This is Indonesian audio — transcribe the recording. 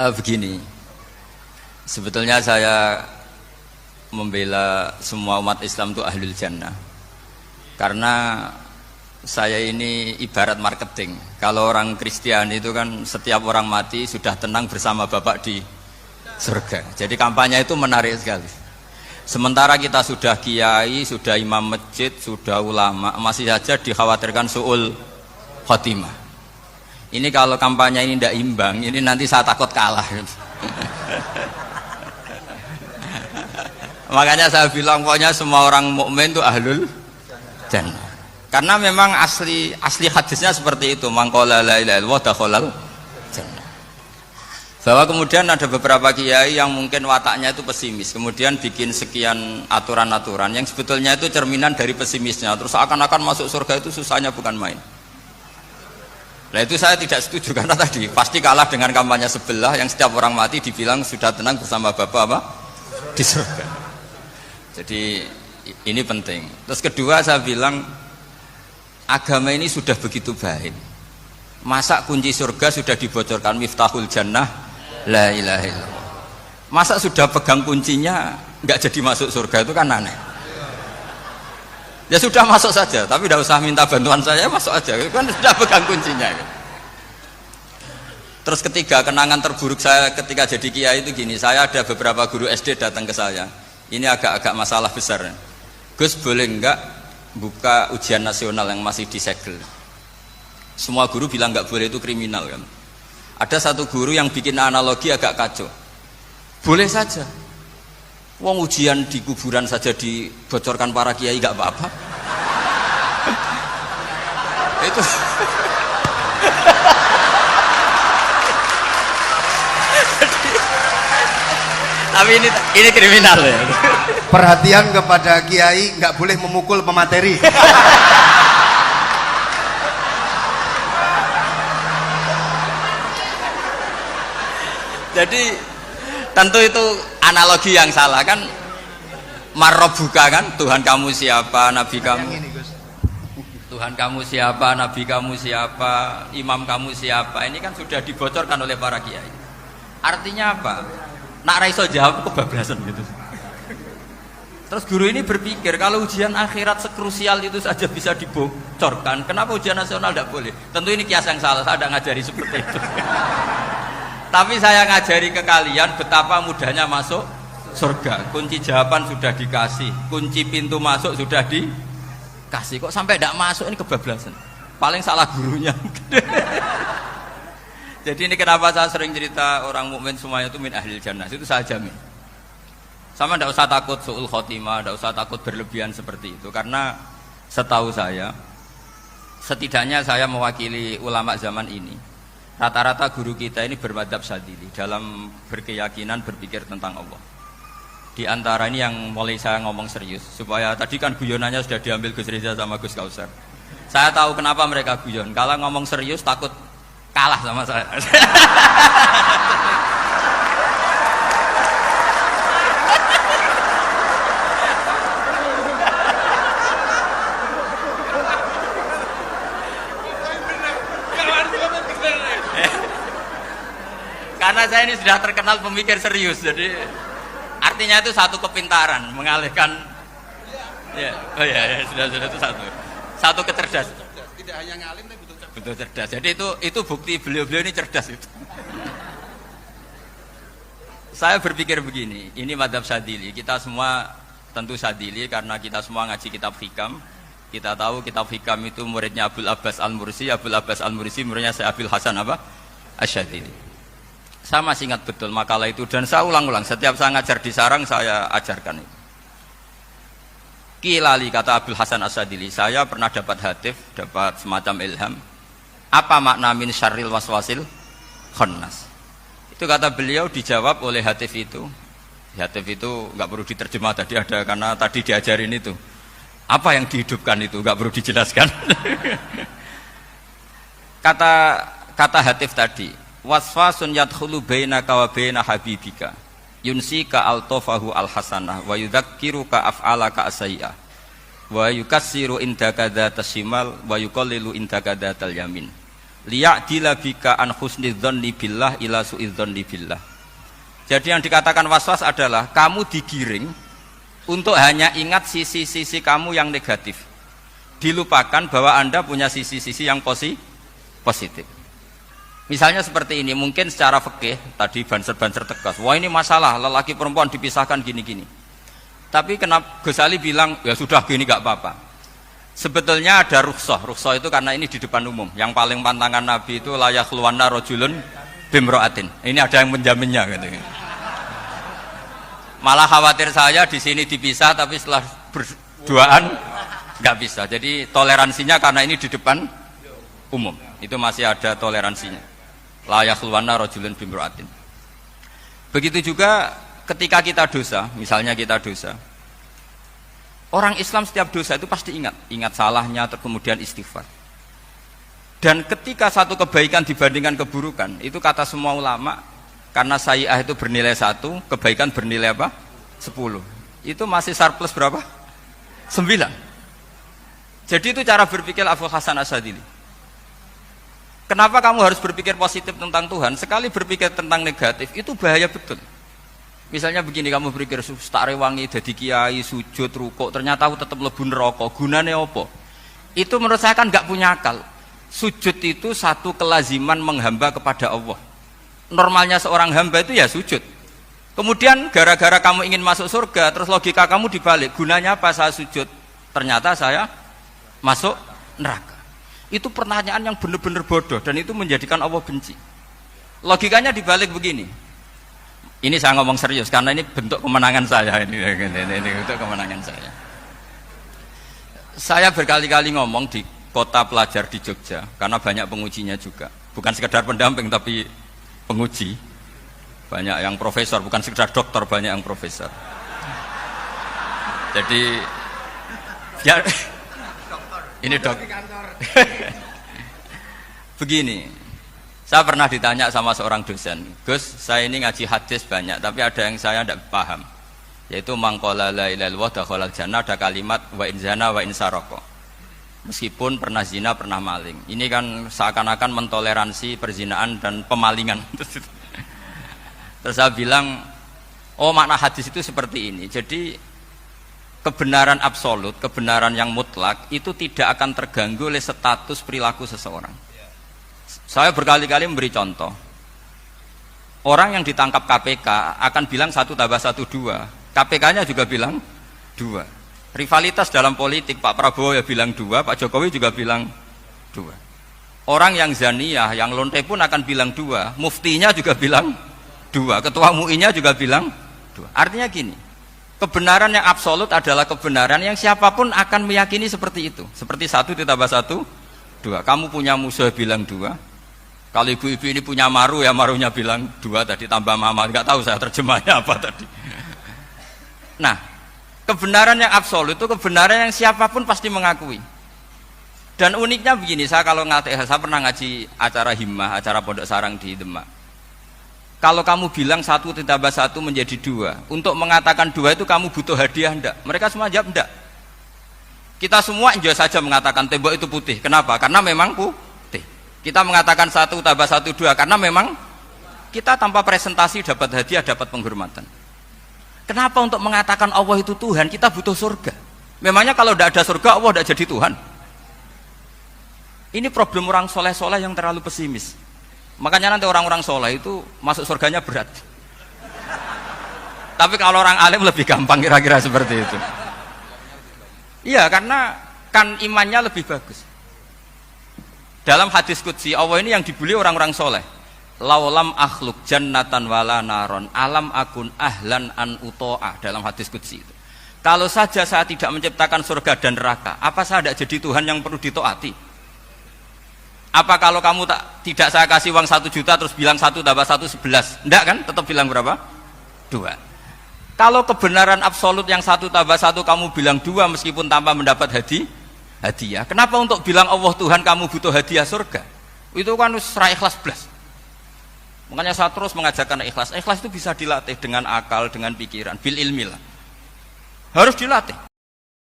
Begini, sebetulnya saya membela semua umat Islam itu ahlul jannah, karena saya ini ibarat marketing. Kalau orang Kristiani itu kan setiap orang mati sudah tenang bersama Bapak di surga. Jadi kampanye itu menarik sekali. Sementara kita sudah kiai, sudah imam masjid, sudah ulama, masih saja dikhawatirkan su'ul khotimah. Ini kalau kampanye ini tidak imbang, ini nanti saya takut kalah. Makanya saya bilang pokoknya semua orang mukmin itu ahlul jannah. Karena memang asli hadisnya seperti itu, man qala la ilaha illallah dakhalal jannah. Bahwa kemudian ada beberapa kiai yang mungkin wataknya itu pesimis, kemudian bikin sekian aturan-aturan yang sebetulnya itu cerminan dari pesimisnya. Terus akan-akan masuk surga itu susahnya bukan main. Nah itu saya tidak setuju, karena tadi pasti kalah dengan kampanye sebelah yang setiap orang mati dibilang sudah tenang bersama Bapak apa? Di surga. Jadi ini penting. Terus kedua saya bilang agama ini sudah begitu baik. Masa kunci surga sudah dibocorkan, miftahul jannah la ilaha illallah. Masa sudah pegang kuncinya nggak jadi masuk surga, itu kan aneh. Ya sudah masuk saja, tapi tidak usah minta bantuan saya, masuk aja, kan sudah pegang kuncinya. Terus ketiga, kenangan terburuk saya ketika jadi kiai itu gini, saya ada beberapa guru SD datang ke saya, ini agak-agak masalah besar. Gus, boleh enggak buka ujian nasional yang masih disegel? Semua guru bilang enggak boleh, itu kriminal kan. Ada satu guru yang bikin analogi agak kacau, boleh saja. Wong ujian di kuburan saja dibocorkan para kiai enggak apa-apa. Itu tapi ini kriminal ya. Perhatian kepada kiai, nggak boleh memukul pemateri. Jadi tentu itu analogi yang salah kan. Marrobuka kan, Tuhan kamu siapa, Nabi kamu. Tuhan kamu siapa, Nabi kamu siapa, imam kamu siapa. Ini kan sudah dibocorkan oleh para kiai. Artinya apa? Nak raiso jawab kebablasan gitu. Terus guru ini berpikir kalau ujian akhirat sekrusial itu saja bisa dibocorkan, kenapa ujian nasional tidak boleh? Tentu ini kias yang salah, saya tidak ngajari seperti itu. Tapi saya ngajari ke kalian betapa mudahnya masuk surga. Kunci jawaban sudah dikasih, kunci pintu masuk sudah dikasih. Kok sampai tidak masuk, ini kebablasan. Paling salah gurunya. Jadi ini kenapa saya sering cerita orang mukmin semuanya itu min ahlil jannah, itu saya jamin. Sama tidak usah takut su'ul khotimah, tidak usah takut berlebihan seperti itu, karena setahu saya, setidaknya saya mewakili ulama zaman ini, rata-rata guru kita ini bermadzhab Syadzili dalam berkeyakinan berpikir tentang Allah. Di antara ini yang mulai saya ngomong serius, supaya tadi kan guyonannya sudah diambil Gus Reza sama Gus Kausar. Saya tahu kenapa mereka guyon, kalau ngomong serius takut kalah sama saya. Karena saya ini sudah terkenal pemikir serius, jadi artinya itu satu kepintaran mengalihkan. Ya, oh ya, sudah itu satu kecerdasan. Tidak hanya ngalim tapi betul cerdas. Jadi itu bukti beliau ini cerdas itu. Saya berpikir begini, ini madzhab Syadzili. Kita semua tentu Syadzili karena kita semua ngaji kitab hikam. Kita tahu kitab hikam itu muridnya Abul Abbas Al-Mursi. Abul Abbas Al-Mursi muridnya Syekh Abil Hasan apa? Asy-Syadzili. Saya masih ingat betul makalah itu dan saya ulang-ulang. Setiap saya ngajar di sarang saya ajarkan itu. Kilali kata Abul Hasan Asy-Syadzili, saya pernah dapat hatif, dapat semacam ilham. Apa makna min syarril waswasil khannas? Itu kata beliau dijawab oleh hatif itu. Hatif itu nggak perlu diterjemah tadi ada karena tadi diajarin itu. Apa yang dihidupkan itu nggak perlu dijelaskan. kata hatif tadi, wasfasun yadkhulu bainaka wa baina habibika. Yunsika altofahu alhasanah wa yudzakiruka af'alaka asai'ah wa yukassiru indaka dzatas shimal wa yuqallilu indaka dzatal yamin liya'dila bika an husnidzanni billah ila su'idzanni billah. Jadi yang dikatakan waswas adalah kamu digiring untuk hanya ingat sisi-sisi kamu yang negatif, dilupakan bahwa Anda punya sisi-sisi yang positif. Misalnya seperti ini, mungkin secara fikih tadi banser-banser tegas, wah ini masalah lelaki perempuan dipisahkan gini-gini. Tapi kenapa Ghazali bilang ya sudah gini gak apa-apa. Sebetulnya ada rukhsah itu karena ini di depan umum. Yang paling pantangan Nabi itu la yakhluwanna rajulun bimra'atin. Ini ada yang menjaminnya gitu. Malah khawatir saya di sini dipisah tapi setelah berduaan nggak bisa. Jadi toleransinya karena ini di depan umum. Itu masih ada toleransinya. La yakhluwanna rajulun bimra'atin. Begitu juga ketika kita dosa, misalnya kita dosa. Orang Islam setiap dosa itu pasti ingat salahnya, kemudian istighfar. Dan ketika satu kebaikan dibandingkan keburukan, itu kata semua ulama, karena sayyi'ah itu bernilai 1, kebaikan bernilai apa? 10. Itu masih surplus berapa? 9. Jadi itu cara berpikir Abu Hasan Asyadzili. Kenapa kamu harus berpikir positif tentang Tuhan? Sekali berpikir tentang negatif, itu bahaya betul. Misalnya begini, kamu berpikir tak rewangi jadi kiai, sujud, rukuk, ternyata aku tetap lebu neraka, gunane apa? Itu menurut saya kan nggak punya akal. Sujud itu satu kelaziman menghamba kepada Allah. Normalnya seorang hamba itu ya sujud. Kemudian gara-gara kamu ingin masuk surga, terus logika kamu dibalik, gunanya apa saya sujud? Ternyata saya masuk neraka. Itu pertanyaan yang benar-benar bodoh dan itu menjadikan Allah benci. Logikanya dibalik begini. Ini saya ngomong serius karena ini bentuk kemenangan saya ini bentuk kemenangan saya. Saya berkali-kali ngomong di kota pelajar di Jogja karena banyak pengujinya juga. Bukan sekedar pendamping tapi penguji. Banyak yang profesor, bukan sekedar dokter, banyak yang profesor. Jadi ya ini dok. Begini. Saya pernah ditanya sama seorang dosen, Gus, saya ini ngaji hadis banyak, tapi ada yang saya tidak paham, yaitu mangkola la ilaha illallah dakhalal jannah, ada kalimat wa in zana wa in saroko. Meskipun pernah zina, pernah maling. Ini kan seakan-akan mentoleransi perzinaan dan pemalingan. Terus saya bilang, oh makna hadis itu seperti ini. Jadi kebenaran absolut, kebenaran yang mutlak itu tidak akan terganggu oleh status perilaku seseorang. Saya berkali-kali memberi contoh. Orang yang ditangkap KPK akan bilang 1 tambah 1 2. KPK-nya juga bilang 2. Rivalitas dalam politik, Pak Prabowo ya bilang 2, Pak Jokowi juga bilang 2. Orang yang zaniyah, yang lonte pun akan bilang 2. Muftinya juga bilang 2. Ketua MUI-nya juga bilang 2. Artinya gini, kebenaran yang absolut adalah kebenaran yang siapapun akan meyakini seperti itu. Seperti 1 ditambah 1 2. Kamu punya musuh bilang 2. Kalau ibu-ibu ini punya maru ya marunya bilang 2 tadi tambah mama, nggak tahu saya terjemahnya apa tadi. Nah, kebenaran yang absolut itu kebenaran yang siapapun pasti mengakui. Dan uniknya begini, saya kalau saya pernah ngaji acara himmah, acara pondok sarang di Demak. Kalau kamu bilang 1 ditambah 1 menjadi 2, untuk mengatakan 2 itu kamu butuh hadiah enggak? Mereka semua jawab enggak. Kita semua enjoy saja mengatakan tembok itu putih. Kenapa? Karena memang putih. Kita mengatakan 1 tambah 1 2 karena memang kita tanpa presentasi dapat hadiah, dapat penghormatan. Kenapa untuk mengatakan Allah itu Tuhan kita butuh surga? Memangnya kalau tidak ada surga Allah tidak jadi Tuhan? Ini problem orang soleh-soleh yang terlalu pesimis. Makanya nanti orang-orang soleh itu masuk surganya berat. Tapi kalau orang alim lebih gampang kira-kira seperti itu. Iya, karena kan imannya lebih bagus. Dalam hadis qudsi Allah ini yang dibuli orang-orang soleh. Laulam akhluk jannatan wala naron alam akun ahlan an uto'ah. Dalam hadis qudsi itu, kalau saja saya tidak menciptakan surga dan neraka, apa saya tidak jadi Tuhan yang perlu ditaati? Apa kalau kamu tidak saya kasih uang 1 juta terus bilang 1 tambah 1 11? Enggak kan? Tetap bilang berapa? 2. Kalau kebenaran absolut yang 1 tambah 1 kamu bilang 2 meskipun tanpa mendapat hadiah. Kenapa untuk bilang Allah Tuhan kamu butuh hadiah surga? Itu kan serai ikhlas belas. Makanya saya terus mengajarkan ikhlas. Ikhlas itu bisa dilatih dengan akal, dengan pikiran, bil ilmi lah. Harus dilatih.